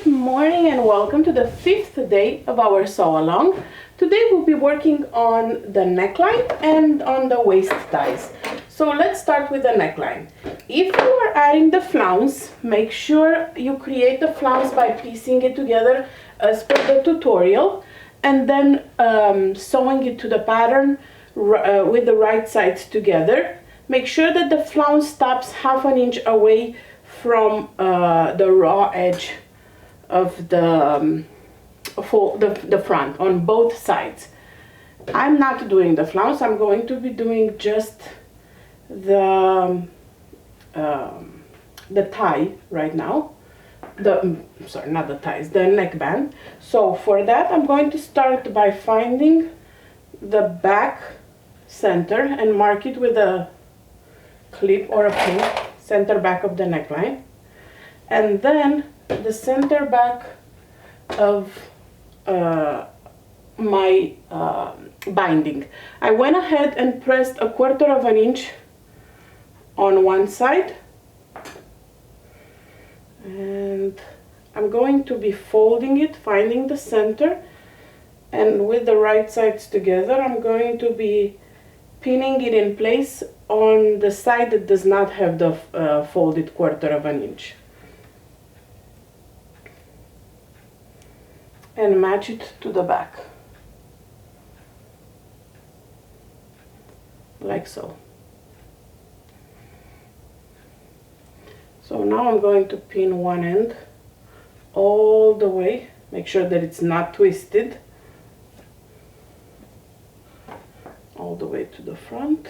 morning and welcome to the 5th day of our sew along. Today we'll be working on the neckline and on the waist ties. So let's start with the neckline. If you are adding the flounce, make sure you create the flounce by piecing it together as per the tutorial and then sewing it to the pattern with the right sides together. Make sure that the flounce stops half an inch away from the raw edge of the front on both sides. I'm not doing the flounce. I'm going to be doing just the tie right now. Sorry, not the ties, the neckband. So for that, I'm going to start by finding the back center and mark it with a clip or a pin, center back of the neckline, and then the center back of my binding. I went ahead and pressed 1/4 inch on one side, and I'm going to be folding it, finding the center, and with the right sides together I'm going to be pinning it in place on the side that does not have the folded 1/4 inch, and match it to the back like so. So now I'm going to pin one end all the way, make sure that it's not twisted, all the way to the front,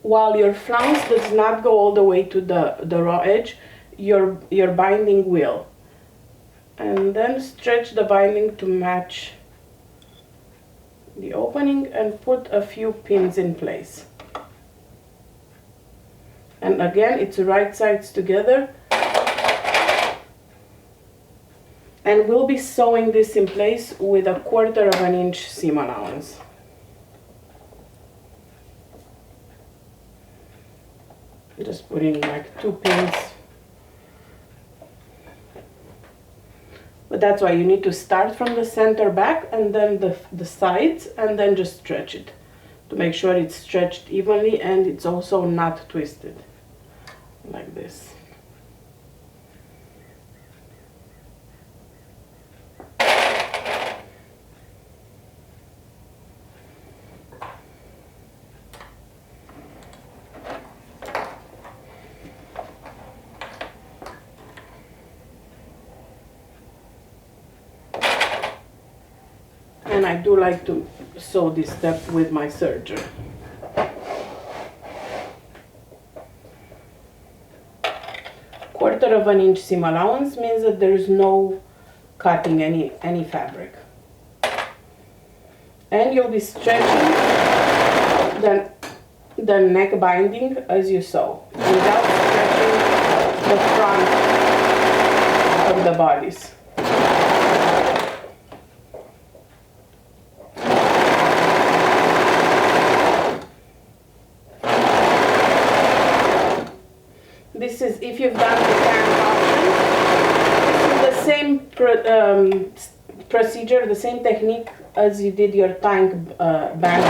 while your flounce does not go all the way to the raw edge, your binding will. And then stretch the binding to match the opening and put a few pins in place. And again, it's right sides together. And we'll be sewing this in place with 1/4 inch seam allowance. Just putting like 2 pins. But that's why you need to start from the center back and then the sides, and then just stretch it to make sure it's stretched evenly and it's also not twisted like this. And I do like to sew this step with my serger. Quarter of an inch seam allowance means that there is no cutting any fabric. And you'll be stretching the neck binding as you sew, without stretching the front of the bodice. This is, if you've done the tank option, this is the same procedure, the same technique as you did your tank band.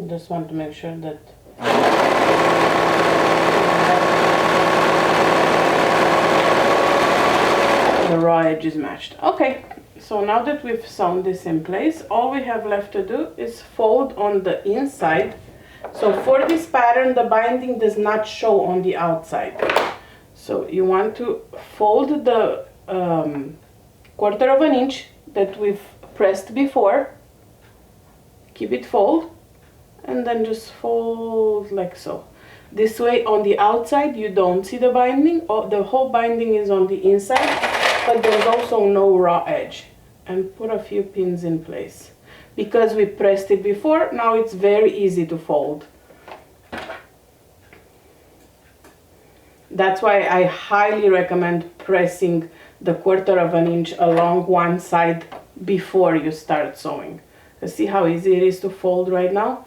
Just want to make sure that the raw edge is matched. Okay, So now that we've sewn this in place, all we have left to do is fold on the inside. So for this pattern, the binding does not show on the outside. So you want to fold the 1/4 inch that we've pressed before. Keep it fold, and then just fold like so. This way on the outside you don't see the binding, or the whole binding is on the inside, but there's also no raw edge. And put a few pins in place. Because we pressed it before, now it's very easy to fold. That's why I highly recommend pressing the 1/4 inch along one side before you start sewing. See how easy it is to fold right now?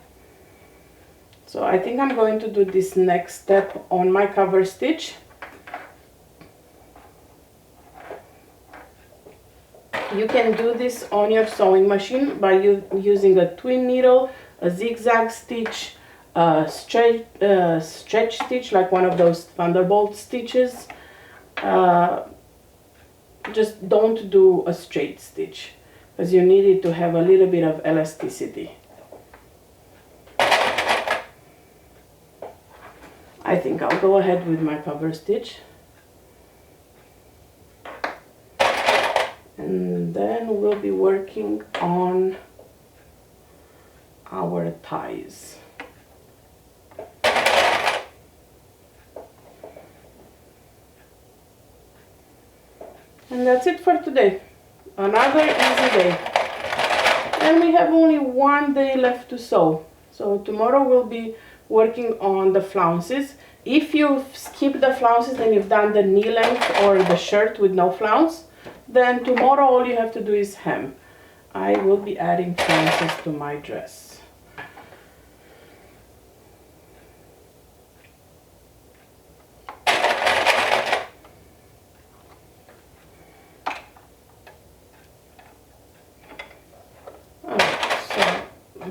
So I think I'm going to do this next step on my cover stitch. You can do this on your sewing machine by using a twin needle, a zigzag stitch, a stretch stitch like one of those Thunderbolt stitches. Just don't do a straight stitch, because you need it to have a little bit of elasticity. I think I'll go ahead with my cover stitch. And then we'll be working on our ties. And that's it for today. Another easy day. And we have only one day left to sew. So tomorrow we'll be working on the flounces. If you've skipped the flounces and you've done the knee length or the shirt with no flounce, then tomorrow all you have to do is hem. I will be adding flounces to my dress.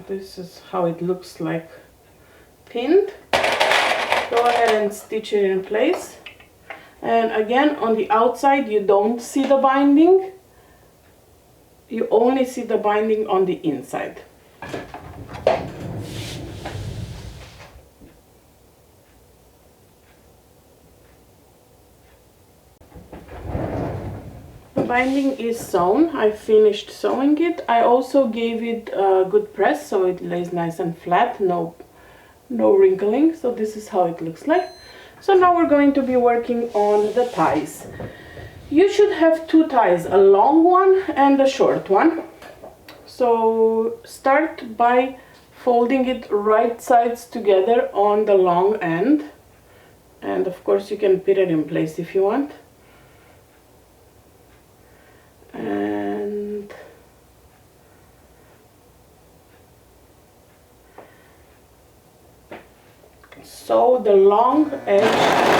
This is how it looks like pinned. Go ahead and stitch it in place. And again, on the outside you don't see the binding. You only see the binding on the inside. The binding is sewn. I finished sewing it. I also gave it a good press so it lays nice and flat, no wrinkling. So this is how it looks like. So now we're going to be working on the ties. You should have two ties, a long one and a short one. So start by folding it right sides together on the long end. And of course you can pin it in place if you want. And sew the long edge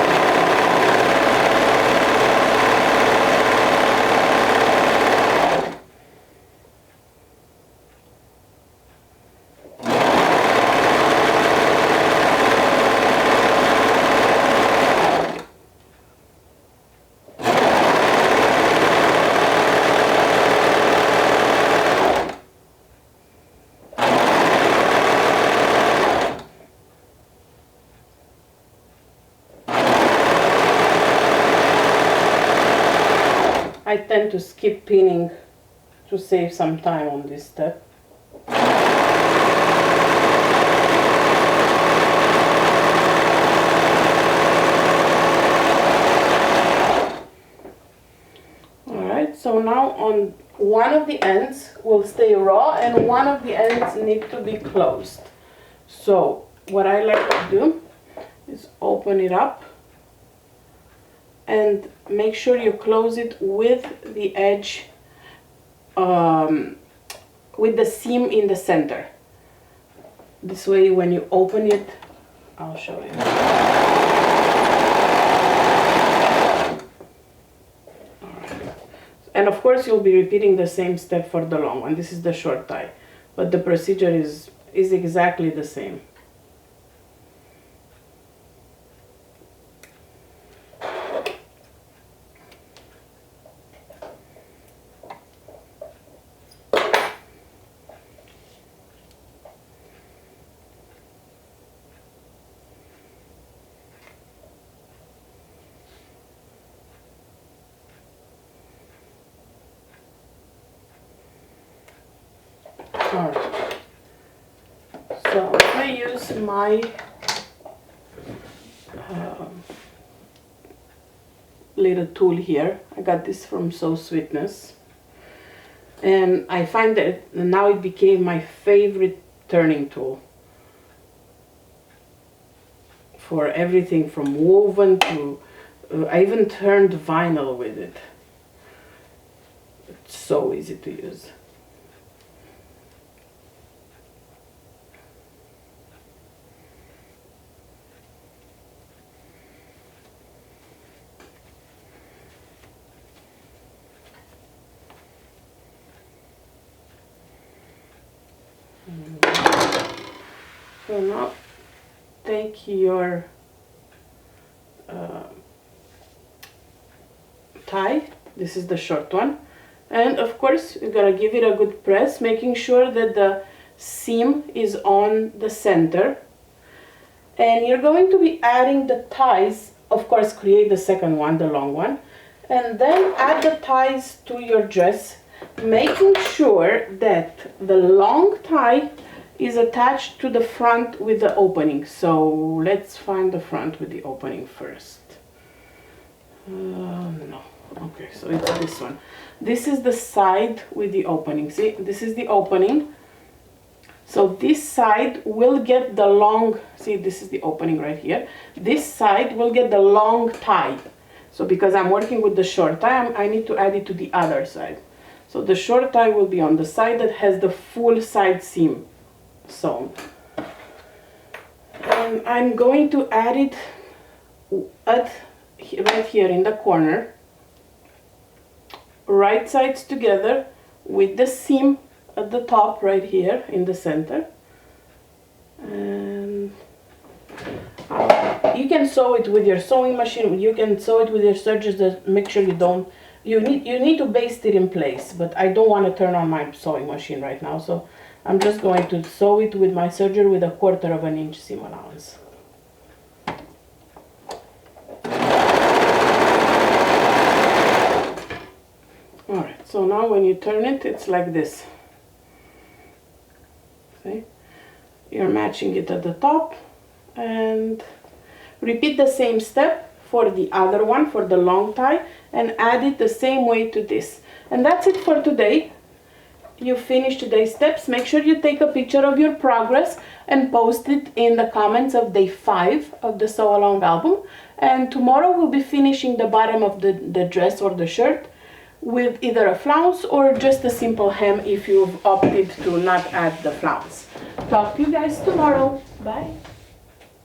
I tend to skip pinning to save some time on this step. Alright, so now on one of the ends will stay raw and one of the ends need to be closed. So what I like to do is open it up and make sure you close it with the edge, with the seam in the center. This way when you open it, I'll show you. Alright. And of course you'll be repeating the same step for the long one. This is the short tie, but the procedure is exactly the same. Alright, so I use my little tool here. I got this from So Sweetness, and I find that now it became my favorite turning tool for everything from woven to I even turned vinyl with it. It's so easy to use. So now take your tie, this is the short one, and of course you're gonna give it a good press, making sure that the seam is on the center, and you're going to be adding the ties. Of course, create the second one, the long one, and then add the ties to your dress, making sure that the long tie is attached to the front with the opening. So let's find the front with the opening first. No. Okay, so it's this one. This is the side with the opening. See, this is the opening. So this side will get the long, see, this is the opening right here. This side will get the long tie. So because I'm working with the short tie, I need to add it to the other side. So the short tie will be on the side that has the full side seam sewn. And I'm going to add it right here in the corner, right sides together with the seam at the top right here in the center. And you can sew it with your sewing machine, you can sew it with your sergers. Just make sure you need to baste it in place, but I don't want to turn on my sewing machine right now, so I'm just going to sew it with my serger with 1/4 inch seam allowance. Alright, so now when you turn it, it's like this. See? You're matching it at the top, and repeat the same step for the other one, for the long tie, and add it the same way to this. And that's it for today. You finished today's steps. Make sure you take a picture of your progress and post it in the comments of day 5 of the Sew Along album. And tomorrow we'll be finishing the bottom of the dress or the shirt with either a flounce or just a simple hem if you've opted to not add the flounce. Talk to you guys tomorrow. Bye.